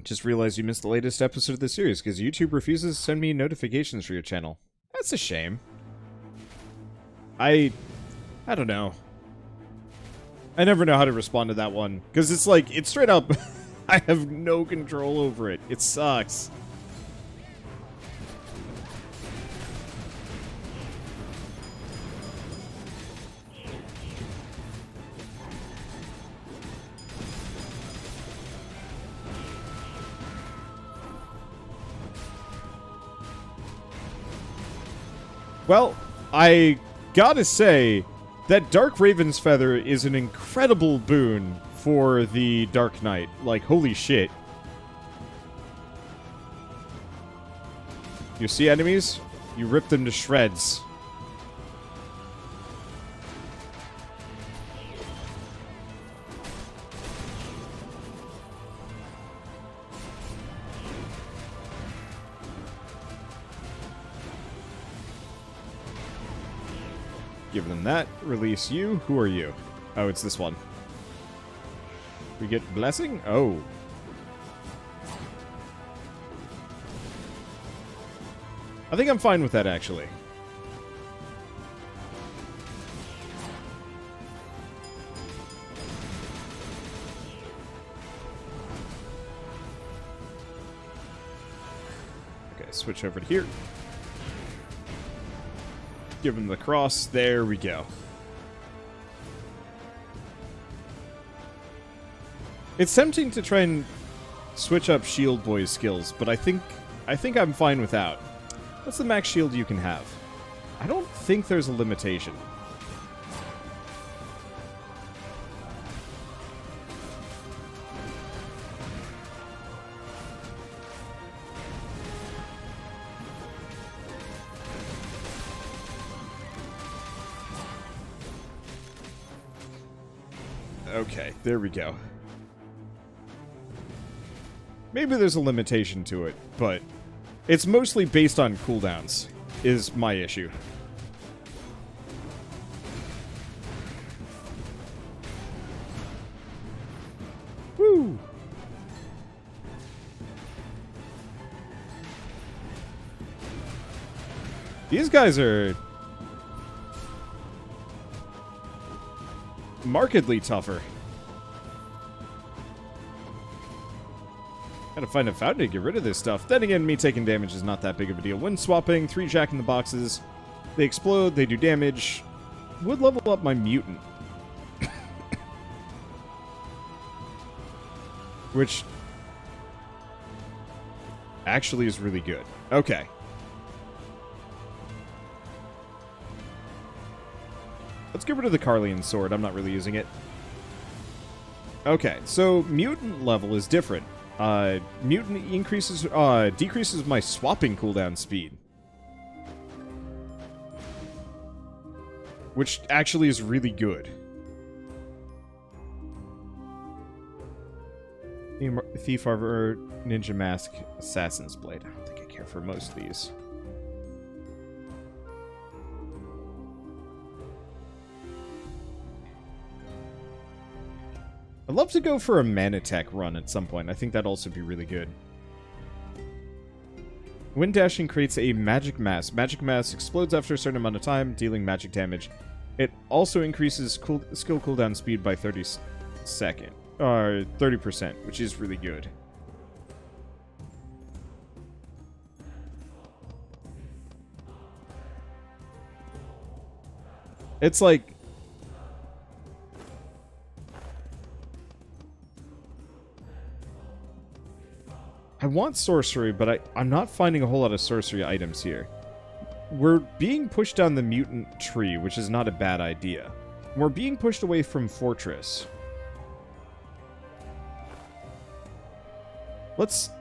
Just realized you missed the latest episode of the series because YouTube refuses to send me notifications for your channel. That's a shame. I don't know. I never know how to respond to that one. Because it's like, it's straight up, I have no control over it. It sucks. Well, I gotta say that Dark Raven's Feather is an incredible boon for the Dark Knight. Like, holy shit. You see enemies? You rip them to shreds. Give them that. Release you. Who are you? Oh, it's this one. We get Blessing? Oh. I think I'm fine with that, actually. Okay, switch over to here. Give him the cross. There we go. It's tempting to try and switch up Shield Boy's skills, but I think I'm fine without. What's the max shield you can have? I don't think there's a limitation. Okay, there we go. Maybe there's a limitation to it, but it's mostly based on cooldowns, is my issue. Woo! These guys are markedly tougher. Gotta find a fountain to get rid of this stuff. Then again, me taking damage is not that big of a deal. When swapping, 3 Jack in the Boxes. They explode, they do damage. Would level up my mutant. Which actually is really good. Okay. Let's get rid of the Caerleon sword. I'm not really using it. Okay, so mutant level is different. Mutant decreases my swapping cooldown speed. Which actually is really good. Thief Armor, Ninja Mask, Assassin's Blade. I don't think I care for most of these. I'd love to go for a mana tech run at some point. I think that'd also be really good. When dashing creates a magic mass. Magic mass explodes after a certain amount of time, dealing magic damage. It also increases skill cooldown speed by 30%, which is really good. It's like I want sorcery, but I'm not finding a whole lot of sorcery items here. We're being pushed down the mutant tree, which is not a bad idea. We're being pushed away from Fortress. Let's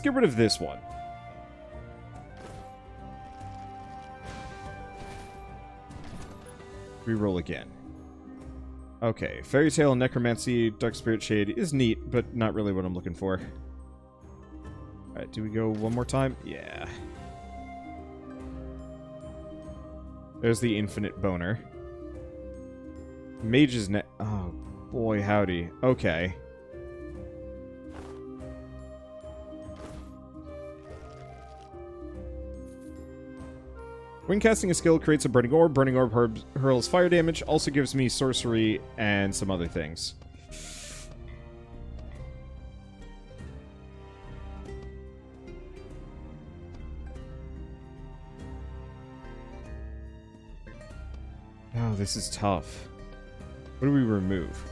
get rid of this one. Reroll again. Okay, Fairy Tale, Necromancy, Dark Spirit Shade is neat, but not really what I'm looking for. Alright, do we go one more time? Yeah. There's the Infinite Boner. Mage's Net. Oh, boy, howdy. Okay. When casting a skill, creates a burning orb. Burning orb hurls fire damage. Also gives me sorcery and some other things. Oh, this is tough. What do we remove?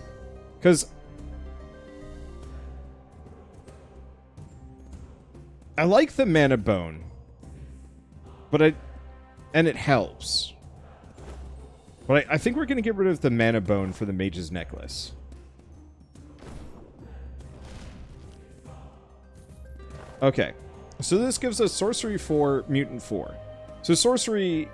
Because I like the mana bone, but and it helps. But I think we're going to get rid of the mana bone for the mage's necklace. Okay, so this gives us sorcery 4, mutant 4. So sorcery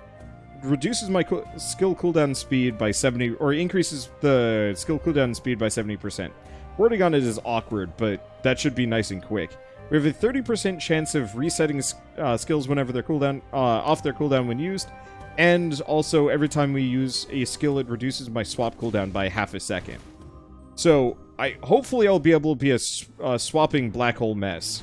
reduces my skill cooldown speed by 70, or increases the skill cooldown speed by 70%. Wording on it is awkward, but that should be nice and quick. We have a 30% chance of resetting skills whenever they're cooldown, off their cooldown when used, and also every time we use a skill, it reduces my swap cooldown by half a second. So hopefully I'll be able to be a swapping black hole mess.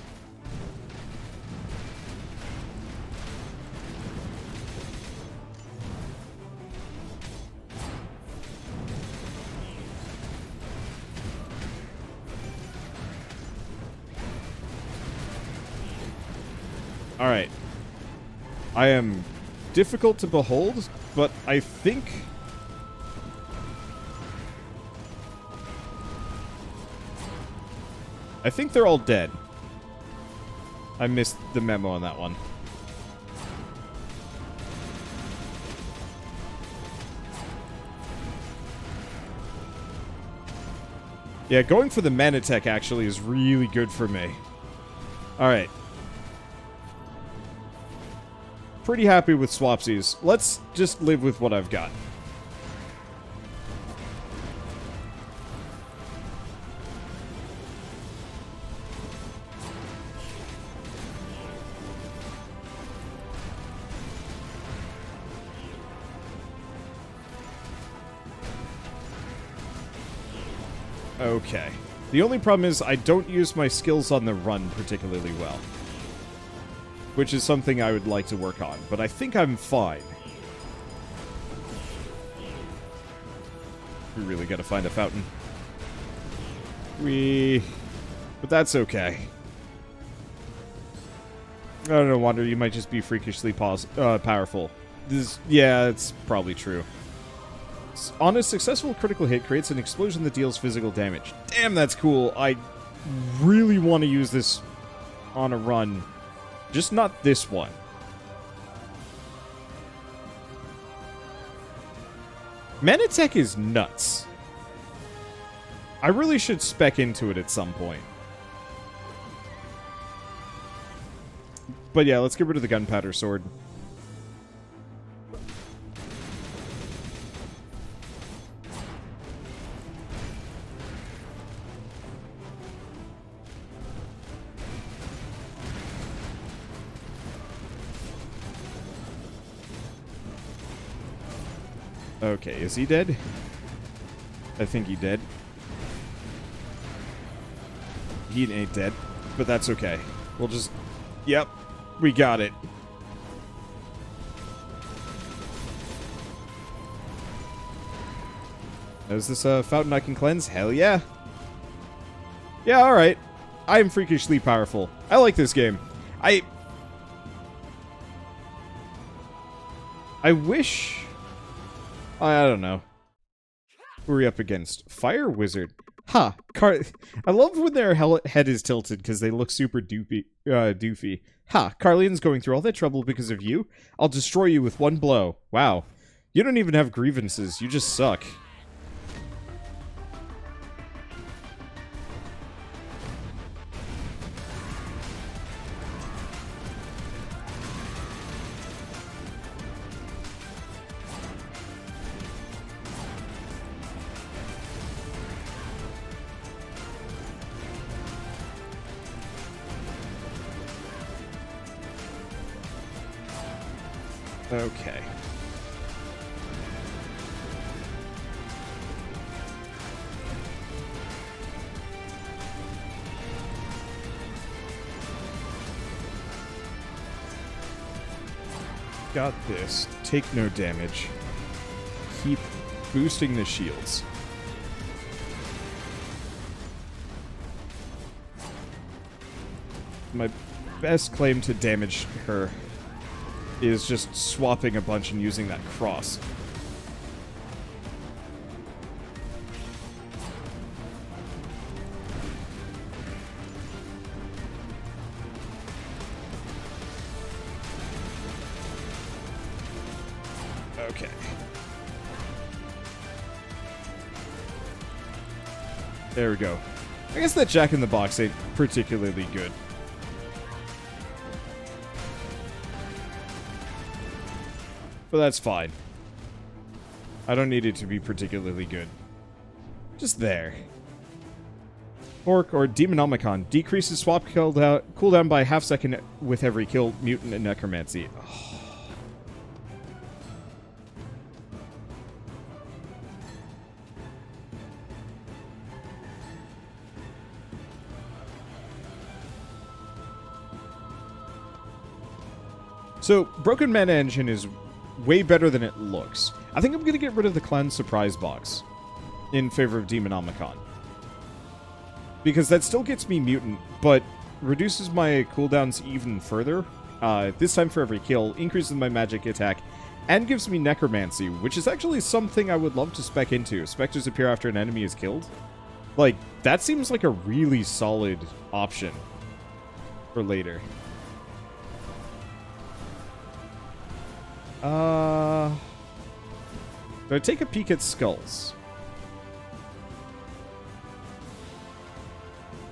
Alright. I am difficult to behold, but I think they're all dead. I missed the memo on that one. Yeah, going for the mana tech actually is really good for me. Alright. Pretty happy with swapsies. Let's just live with what I've got. Okay. The only problem is I don't use my skills on the run particularly well, which is something I would like to work on, but I think I'm fine. We really gotta find a fountain. But that's okay. I don't know, Wander, you might just be freakishly powerful. Yeah, it's probably true. On a successful critical hit, creates an explosion that deals physical damage. Damn, that's cool. I really want to use this on a run. Just not this one. Manatech is nuts. I really should spec into it at some point. But yeah, let's get rid of the gunpowder sword. Okay, is he dead? I think he dead. He ain't dead, but that's okay. We'll just... Yep, we got it. Is this a fountain I can cleanse? Hell yeah. Yeah, alright. I am freakishly powerful. I like this game. I wish... I don't know. Who are we up against? Fire Wizard. Ha! I love when their head is tilted because they look super doofy. Ha! Caerleon's going through all that trouble because of you? I'll destroy you with one blow. Wow. You don't even have grievances. You just suck. Okay. got this. Take no damage. Keep boosting the shields. My best claim to damage her is just swapping a bunch and using that cross. Okay. There we go. I guess that Jack in the Box ain't particularly good. But that's fine. I don't need it to be particularly good. Just there. Orc or Demonomicon decreases swap cooldown by half second with every kill, mutant, and necromancy. Oh. So, Broken Mana Engine is way better than it looks. I think I'm going to get rid of the Clown Surprise Box in favor of Demonomicon. Because that still gets me Mutant, but reduces my cooldowns even further. This time for every kill, increases my magic attack, and gives me Necromancy, which is actually something I would love to spec into. Specters appear after an enemy is killed. Like, that seems like a really solid option for later. Do I take a peek at skulls?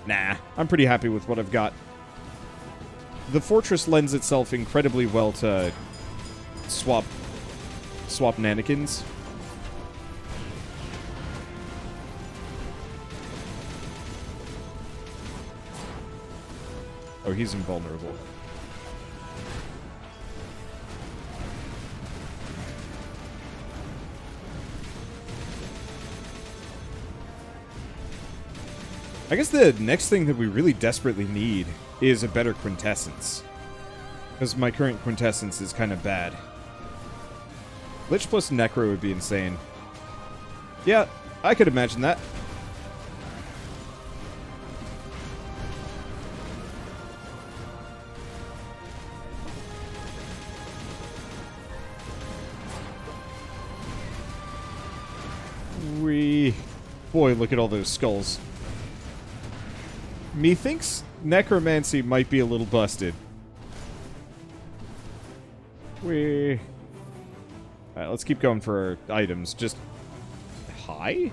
Nah, I'm pretty happy with what I've got. The fortress lends itself incredibly well to swap nannikins. Oh, he's invulnerable. I guess the next thing that we really desperately need is a better quintessence. Because my current quintessence is kind of bad. Lich plus Necro would be insane. Yeah, I could imagine that. Boy, look at all those skulls. Methinks Necromancy might be a little busted. Alright, let's keep going for our items. Just... Hi?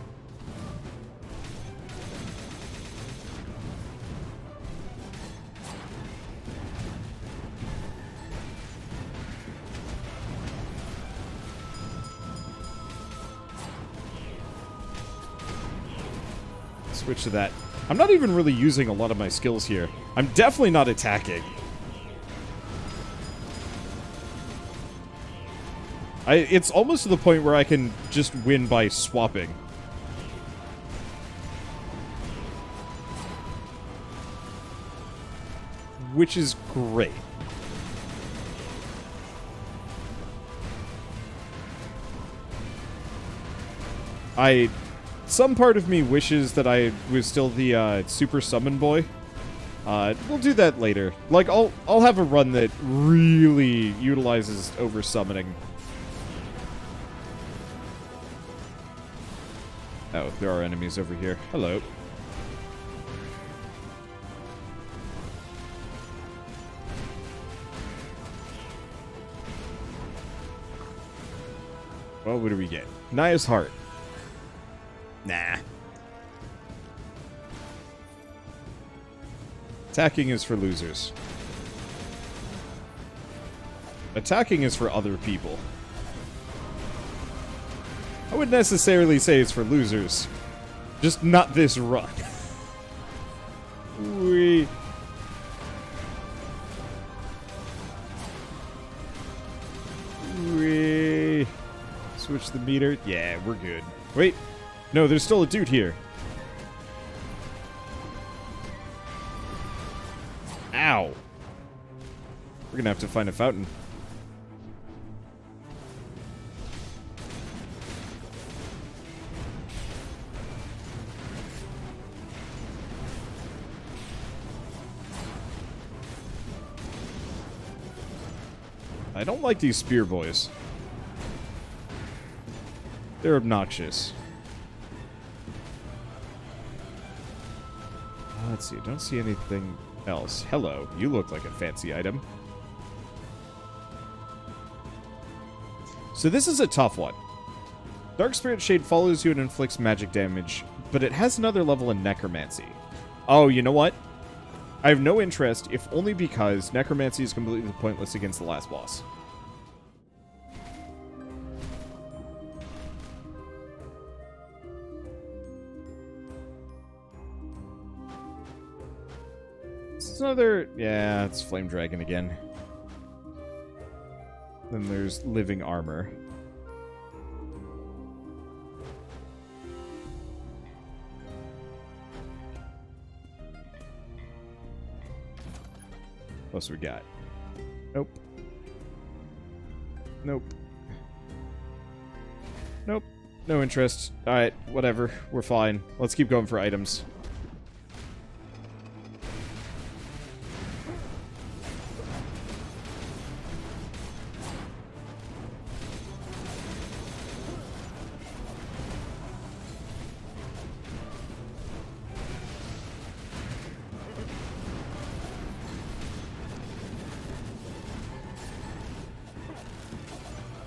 Switch to that. I'm not even really using a lot of my skills here. I'm definitely not attacking. It's almost to the point where I can just win by swapping. Which is great. Some part of me wishes that I was still the super summon boy. We'll do that later. Like, I'll have a run that really utilizes over summoning. Oh, there are enemies over here. Hello. Well, what do we get? Naya's Heart. Nah. Attacking is for losers. Attacking is for other people. I wouldn't necessarily say it's for losers. Just not this run. Wee. Switch the meter. Yeah, we're good. Wait. No, there's still a dude here. Ow. We're gonna have to find a fountain. I don't like these spear boys. They're obnoxious. Let's see. I don't see anything else. Hello. You look like a fancy item. So this is a tough one. Dark Spirit Shade follows you and inflicts magic damage, but it has another level in Necromancy. Oh, you know what? I have no interest, if only because Necromancy is completely pointless against the last boss. This is another... Yeah, it's Flame Dragon again. Then there's Living Armor. What else we got? Nope. Nope. Nope. No interest. Alright, whatever. We're fine. Let's keep going for items.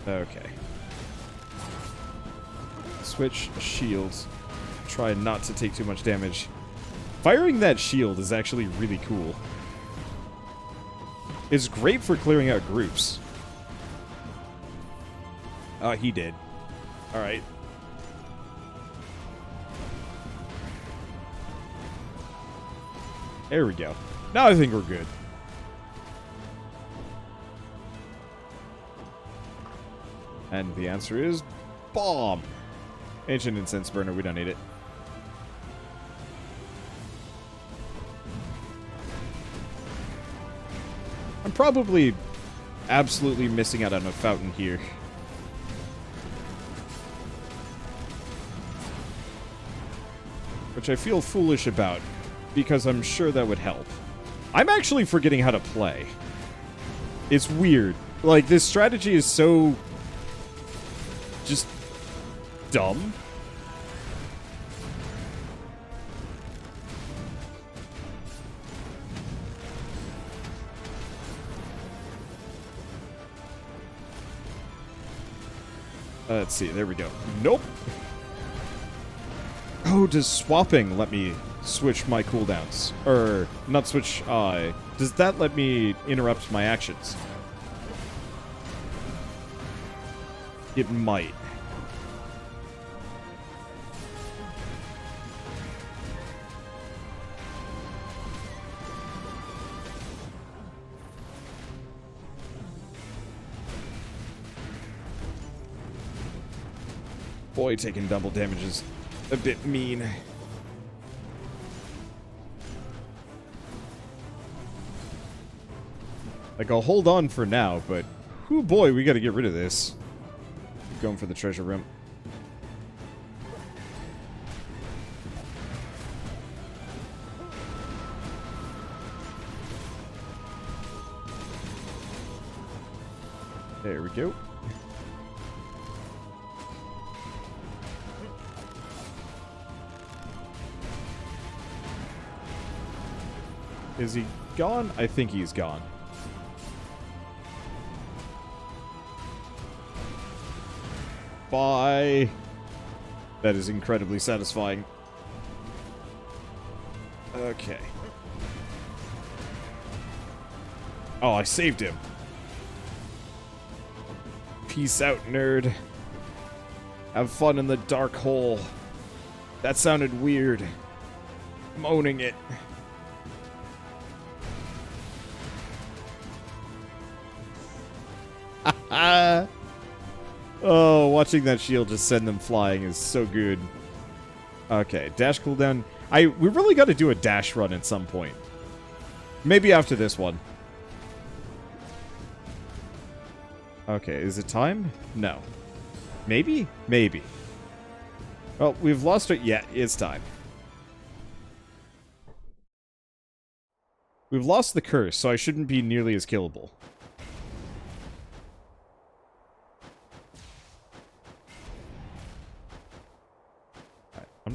Okay. Switch shields. Try not to take too much damage. Firing that shield is actually really cool. It's great for clearing out groups. Oh, he did. Alright. There we go. Now I think we're good. And the answer is bomb. Ancient Incense Burner, we don't need it. I'm probably absolutely missing out on a fountain here. Which I feel foolish about, because I'm sure that would help. I'm actually forgetting how to play. It's weird. Like, this strategy is so... just dumb. Let's see, there we go. Nope. Oh, does swapping let me switch my cooldowns? Or, not switch, does that let me interrupt my actions? It might. Boy, taking double damage is a bit mean. Like, I'll hold on for now, but... whoo boy, we gotta get rid of this. Going for the treasure room. There we go. Is he gone? I think he's gone. Bye. That is incredibly satisfying. Okay. Oh, I saved him. Peace out, nerd. Have fun in the dark hole. That sounded weird. I'm owning it. Oh, watching that shield just send them flying is so good. Okay, dash cooldown. We really got to do a dash run at some point. Maybe after this one. Okay, is it time? No. Maybe? Maybe. Well, we've lost it. Yeah, it's time. We've lost the curse, so I shouldn't be nearly as killable.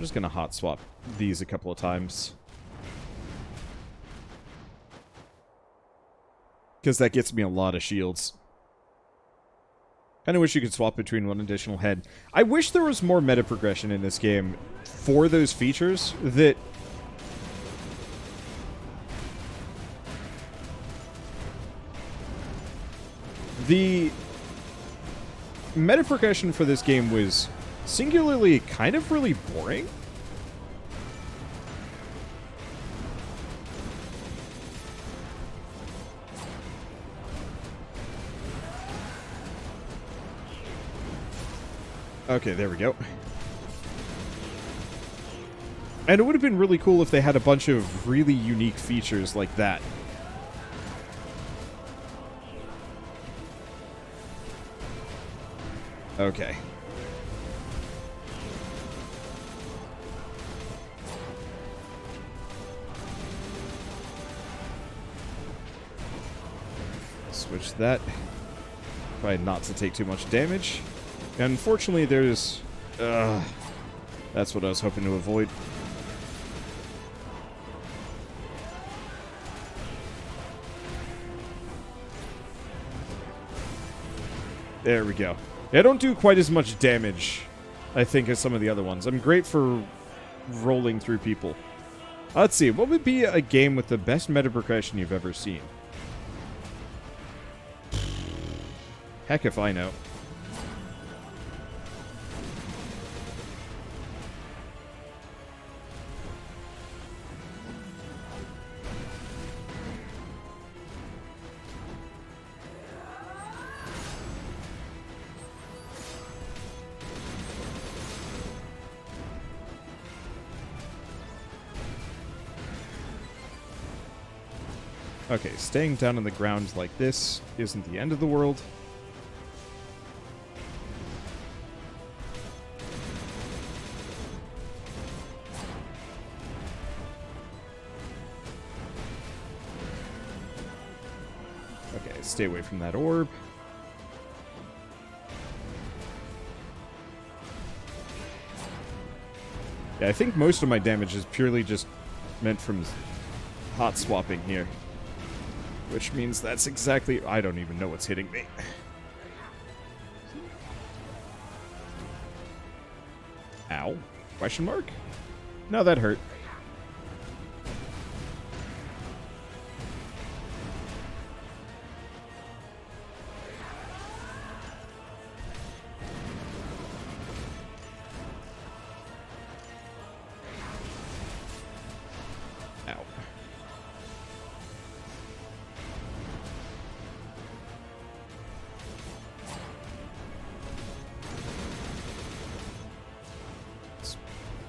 just going to hot swap these a couple of times. Because that gets me a lot of shields. Kind of wish you could swap between one additional head. I wish there was more meta progression in this game for those features that... The meta progression for this game was singularly kind of really boring. Okay, there we go. And it would have been really cool if they had a bunch of really unique features like that. Okay. Switch that. Try not to take too much damage. And unfortunately, there's... that's what I was hoping to avoid. There we go. I don't do quite as much damage, I think, as some of the other ones. I'm great for rolling through people. Let's see. What would be a game with the best meta progression you've ever seen? Heck if I know. Okay, staying down on the ground like this isn't the end of the world. Okay, stay away from that orb. Yeah, I think most of my damage is purely just meant from hot swapping here. Which means that's exactly... I don't even know what's hitting me. Ow. Question mark? No, that hurt.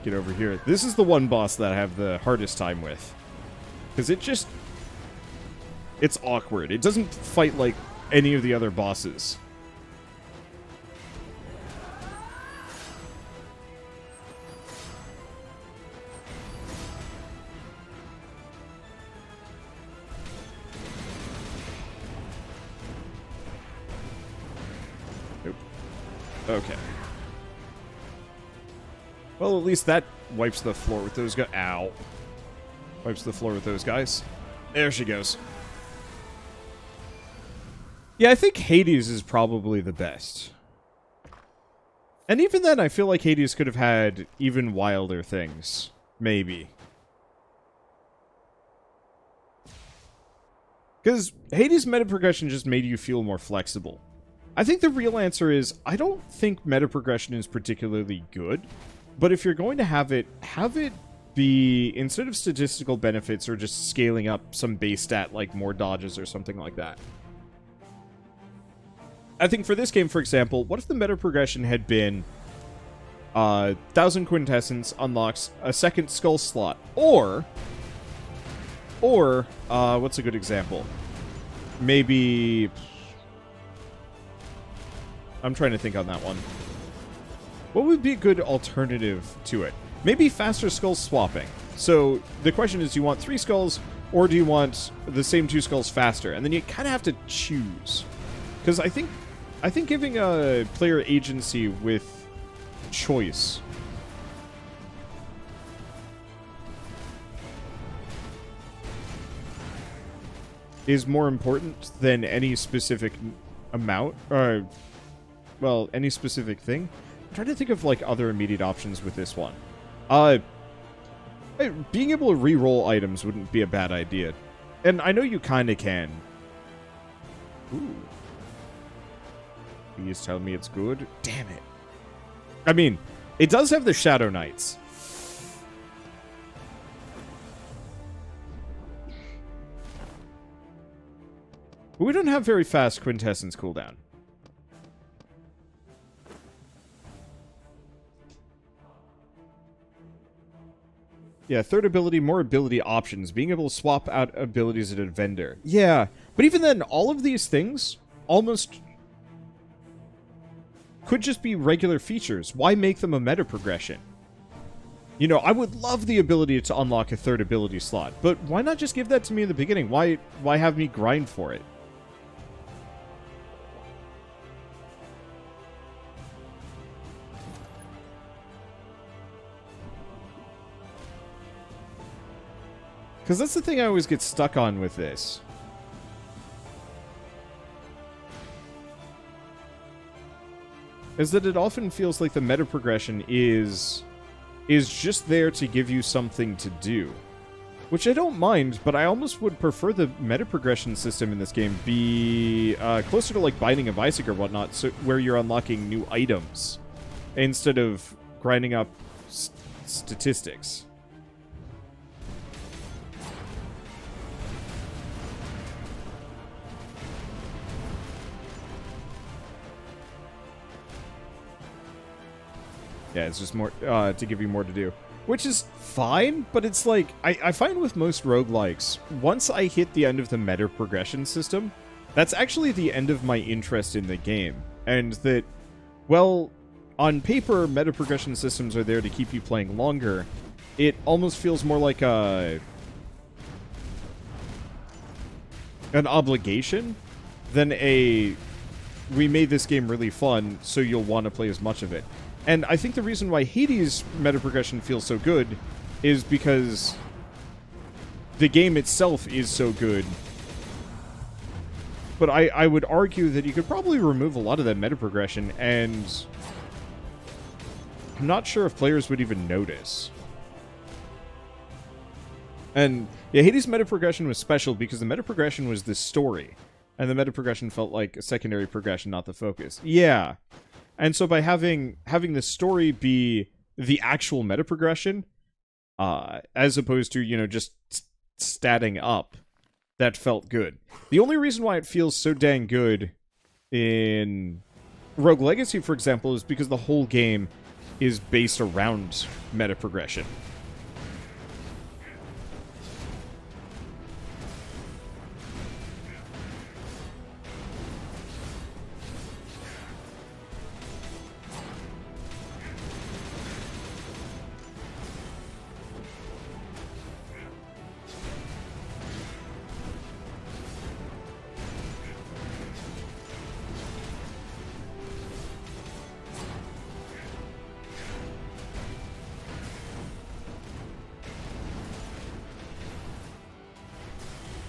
Get over here. This is the one boss that I have the hardest time with. Because it just... It's awkward. It doesn't fight like any of the other bosses. Nope. Okay. Well, at least that wipes the floor with those guys. Ow. Wipes the floor with those guys. There she goes. Yeah, I think Hades is probably the best. And even then, I feel like Hades could have had even wilder things. Maybe. Because Hades' meta progression just made you feel more flexible. I think the real answer is, I don't think meta progression is particularly good. But if you're going to have it be, instead of statistical benefits or just scaling up some base stat like more dodges or something like that. I think for this game, for example, what if the meta progression had been 1,000 Quintessence unlocks a second Skull slot? Or, what's a good example? Maybe... I'm trying to think on that one. What would be a good alternative to it? Maybe faster skull swapping. So the question is, do you want 3 skulls, or do you want the same 2 skulls faster? And then you kind of have to choose. Because I think giving a player agency with choice is more important than any specific amount, or, well, any specific thing. I'm trying to think of, like, other immediate options with this one. Being able to re-roll items wouldn't be a bad idea. And I know you kind of can. Ooh. Please tell me it's good. Damn it. I mean, it does have the Shadow Knights. But we don't have very fast Quintessence cooldown. Yeah, third ability, more ability options. Being able to swap out abilities at a vendor. Yeah, but even then, all of these things almost could just be regular features. Why make them a meta progression? You know, I would love the ability to unlock a third ability slot, but why not just give that to me in the beginning? Why have me grind for it? Because that's the thing I always get stuck on with this. Is that it often feels like the meta progression is just there to give you something to do. Which I don't mind, but I almost would prefer the meta progression system in this game be closer to like Binding of Isaac or whatnot, so where you're unlocking new items instead of grinding up statistics. Yeah, it's just more to give you more to do. Which is fine, but it's like, I find with most roguelikes, once I hit the end of the meta progression system, that's actually the end of my interest in the game. And that, well, on paper, meta progression systems are there to keep you playing longer. It almost feels more like an obligation than we made this game really fun, so you'll want to play as much of it. And I think the reason why Hades' meta progression feels so good is because the game itself is so good. But I would argue that you could probably remove a lot of that meta progression, and I'm not sure if players would even notice. And yeah, Hades' meta progression was special because the meta progression was the story, and the meta progression felt like a secondary progression, not the focus. Yeah. And so by having the story be the actual meta progression, as opposed to, you know, just statting up, that felt good. The only reason why it feels so dang good in Rogue Legacy, for example, is because the whole game is based around meta progression.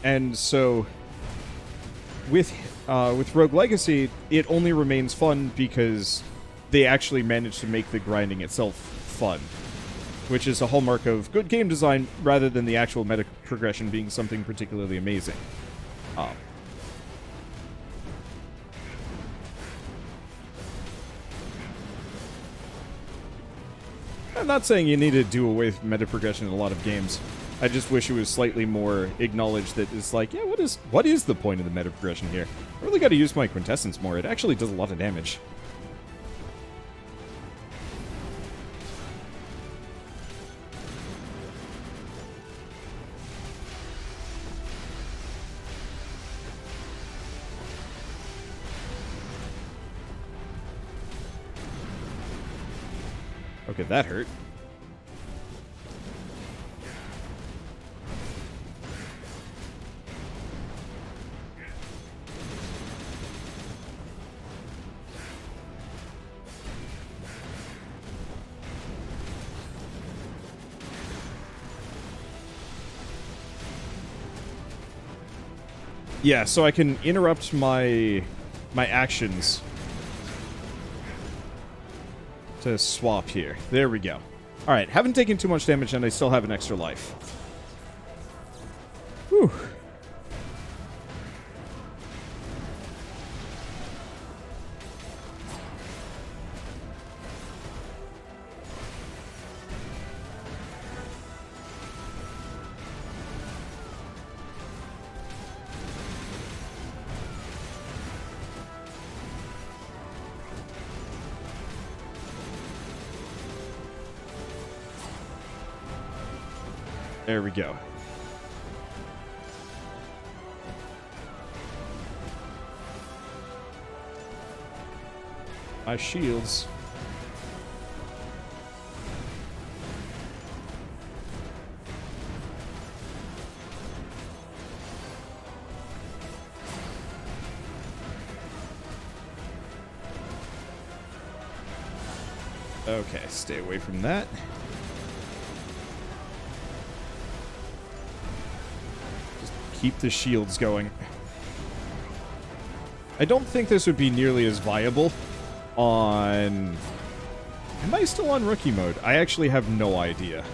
And so, with Rogue Legacy, it only remains fun because they actually managed to make the grinding itself fun, which is a hallmark of good game design rather than the actual meta progression being something particularly amazing. I'm not saying you need to do away with meta progression in a lot of games. I just wish it was slightly more acknowledged that it's like, yeah, what is the point of the meta progression here? I really got to use my Quintessence more. It actually does a lot of damage. Okay, that hurt. Yeah, so I can interrupt my actions to swap here. There we go. Alright, haven't taken too much damage and I still have an extra life. Whew. There we go. My shields. Okay, stay away from that. Keep the shields going. I don't think this would be nearly as viable on... Am I still on rookie mode? I actually have no idea.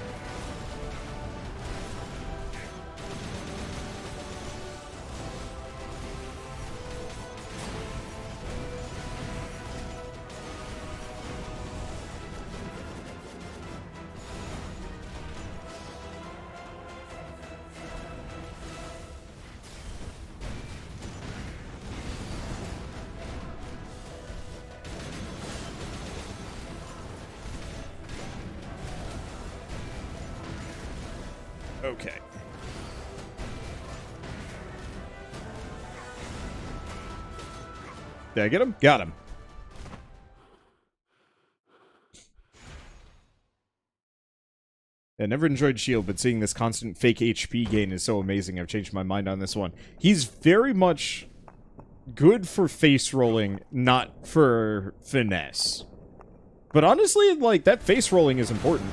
Okay. Did I get him? Got him. I never enjoyed Shield, but seeing this constant fake HP gain is so amazing. I've changed my mind on this one. He's very much good for face rolling, not for finesse. But honestly, like, that face rolling is important.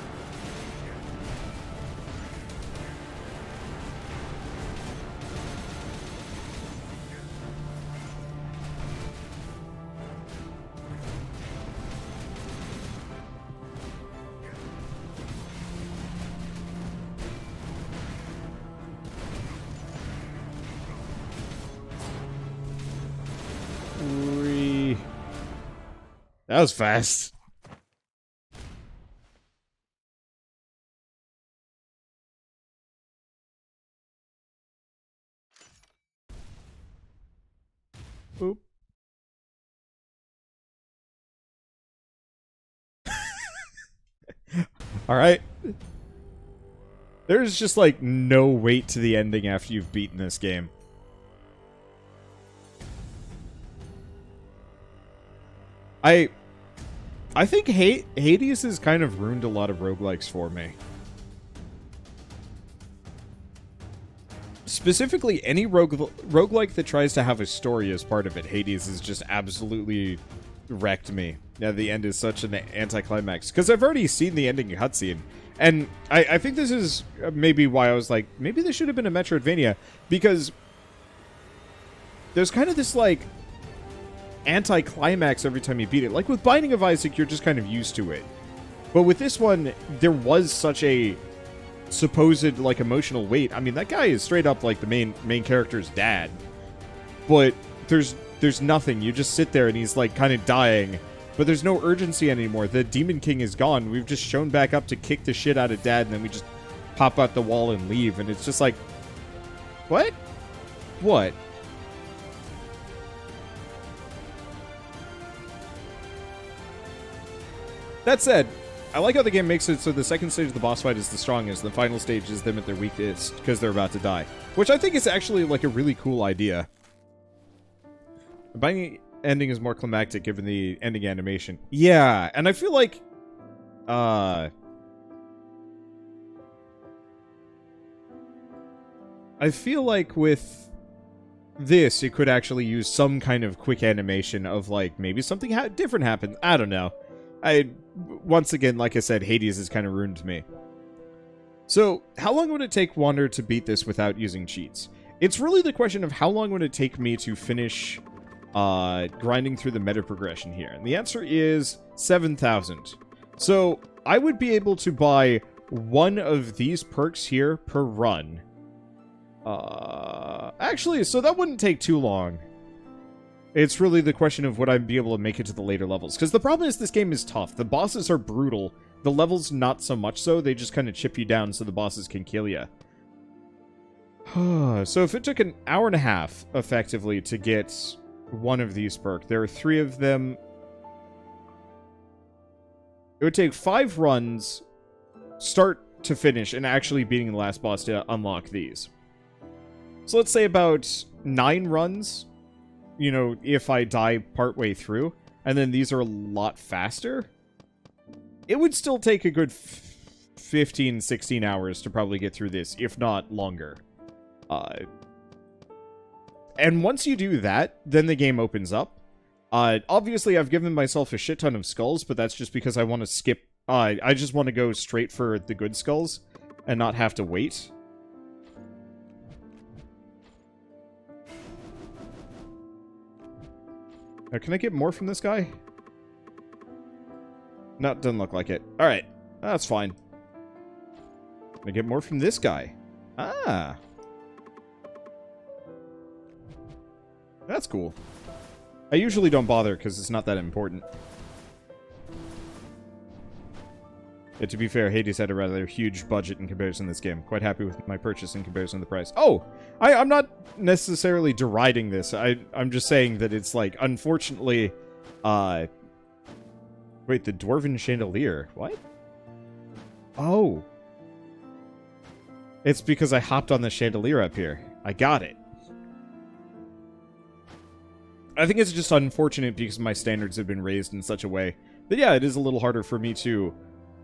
That was fast. Boop. Alright. There's just, like, no weight to the ending after you've beaten this game. I think Hades has kind of ruined a lot of roguelikes for me. Specifically, any roguelike that tries to have a story as part of it, Hades has just absolutely wrecked me. Yeah, the end is such an anticlimax. Because I've already seen the ending cutscene. And I think this is maybe why I was like, maybe this should have been a Metroidvania. Because there's kind of this, like, anticlimax every time you beat it. Like with Binding of Isaac, you're just kind of used to it. But with this one, there was such a supposed, like, emotional weight. I mean, that guy is straight up, like, the main character's dad. But there's nothing. You just sit there and he's, like, kind of dying. But there's no urgency anymore. The Demon King is gone. We've just shown back up to kick the shit out of Dad, and then we just pop out the wall and leave. And it's just like, what? What? That said, I like how the game makes it so the second stage of the boss fight is the strongest, the final stage is them at their weakest, because they're about to die. Which I think is actually, like, a really cool idea. The binding ending is more climactic given the ending animation. Yeah, and I feel like... I feel like with this, it could actually use some kind of quick animation of, like, maybe something different happened. I don't know. Once again, like I said, Hades has kind of ruined me. So, how long would it take Wander to beat this without using cheats? It's really the question of how long would it take me to finish grinding through the meta progression here. And the answer is 7,000. So I would be able to buy one of these perks here per run. Actually, so that wouldn't take too long. It's really the question of would I be able to make it to the later levels. Because the problem is this game is tough. The bosses are brutal. The levels not so much so. They just kind of chip you down so the bosses can kill you. So if it took an hour and a half, effectively, to get one of these perks, there are 3 of them. It would take 5 runs, start to finish, and actually beating the last boss to unlock these. So let's say about 9 runs, you know, if I die partway through, and then these are a lot faster. It would still take a good 15, 16 hours to probably get through this, if not longer. And once you do that, then the game opens up. Obviously, I've given myself a shit ton of skulls, but that's just because I want to skip... I just want to go straight for the good skulls and not have to wait. Now, can I get more from this guy? No, doesn't look like it. Alright, that's fine. Can I get more from this guy? Ah. That's cool. I usually don't bother because it's not that important. Yeah, to be fair, Hades had a rather huge budget in comparison to this game. Quite happy with my purchase in comparison to the price. Oh! I'm not necessarily deriding this. I'm just saying that it's like, unfortunately, wait, the Dwarven Chandelier. What? Oh. It's because I hopped on the chandelier up here. I got it. I think it's just unfortunate because my standards have been raised in such a way that, yeah, it is a little harder for me to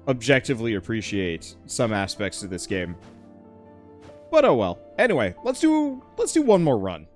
objectively appreciate some aspects of this game. But oh well. Anyway, let's do one more run.